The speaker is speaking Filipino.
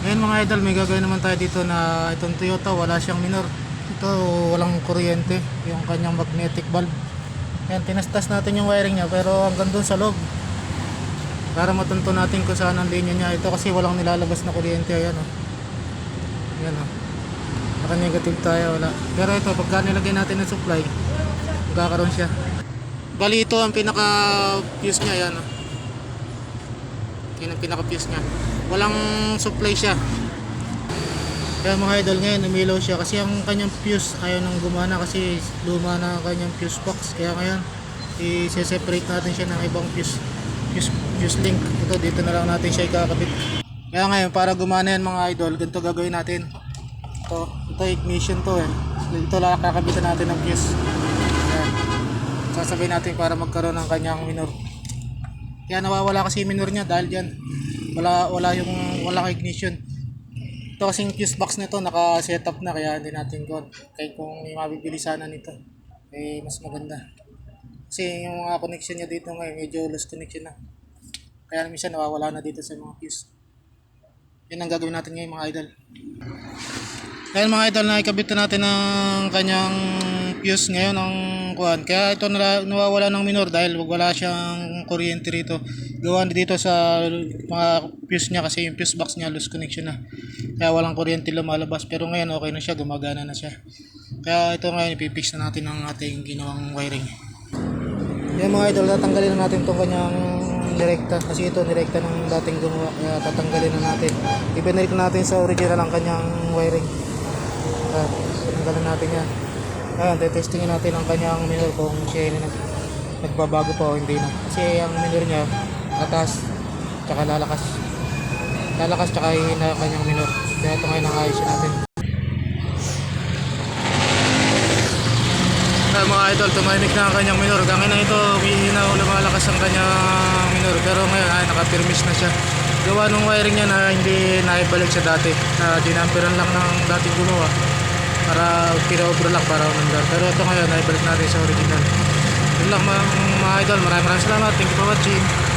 Ngayon mga idol, may gagawin naman tayo dito na itong Toyota, wala siyang minor. Ito, walang kuryente, yung kanyang magnetic valve. Ayan, tinastas natin yung wiring niya pero hanggang dun sa loob. Para matunto natin kung saan ang linya niya. Ito kasi walang nilalabas na kuryente. Ayan o. Ayan o. Naka-negative tayo, wala. Pero ito, pagka nilagay natin ng supply, magkakaroon siya. Bali ito ang pinaka-fuse niya. Ayan o. Yan ang pinaka-fuse niya. Walang supply siya. Kaya mga idol, ngayon umilaw siya kasi ang kanyang fuse ayaw nang gumana kasi luma na ang kanyang fuse box. Kaya ngayon i-separate natin siya ng ibang fuse link. Ito, dito na lang natin siya ikakabit. Kaya ngayon, para gumana yan mga idol, ganito gagawin natin. Ito ignition to eh. Ito lang kakabitan natin ng fuse. Ayan. Sasabay natin para magkaroon ng kanyang minor. Kaya nawawala kasi yung minor niya dahil dyan wala ignition. Ito kasing fuse box nito naka-setup na kaya hindi natin gawin. Kaya kung may mabibili sana nito, mas maganda. Kasi yung mga connection niya dito ngayon medyo loose connection na. Kaya minsan nawawala na dito sa mga fuse. Yan ang gagawin natin ngayon mga idol. Kaya mga idol, nakikabit natin ng kanyang fuse ngayon ang kuhan. Kaya ito nawawala ng minor dahil wala siyang kuryente rito. Gawa dito sa mga fuse niya kasi yung fuse box niya loose connection na. Kaya walang kuryente lumalabas. Pero ngayon okay na siya, gumagana na siya. Kaya ito ngayon ipipix na natin ang ating ginawang wiring. Yan mga idol, tatanggalin na natin itong kanyang direkta. Kasi ito direkta ng dating gumawa. Kaya tatanggalin na natin. Ibinalik natin sa original ang kanyang wiring. Tanggalin natin yan. Ayan, testingin natin ang kanyang minor kung siya nagbabago pa o hindi na. Kasi ang minor niya atas tsaka lalakas tsaka hihina ang kanyang minor. Kaya ito ngayon ang ayusin natin. Ayan mga idol, tumahimik na ang kanyang minor. Hanggang na ito hihina o lumalakas ang kanyang minor. Pero ngayon ay nakapirmis na siya. Gawa nung wiring niya na hindi naibalik sa dati. Dinamperan lang ng dating gumawa para pina-overlock para umandar. Pero ito ngayon naibalik natin sa original. Yun lang mga idol, maraming salamat. Thank you for watching.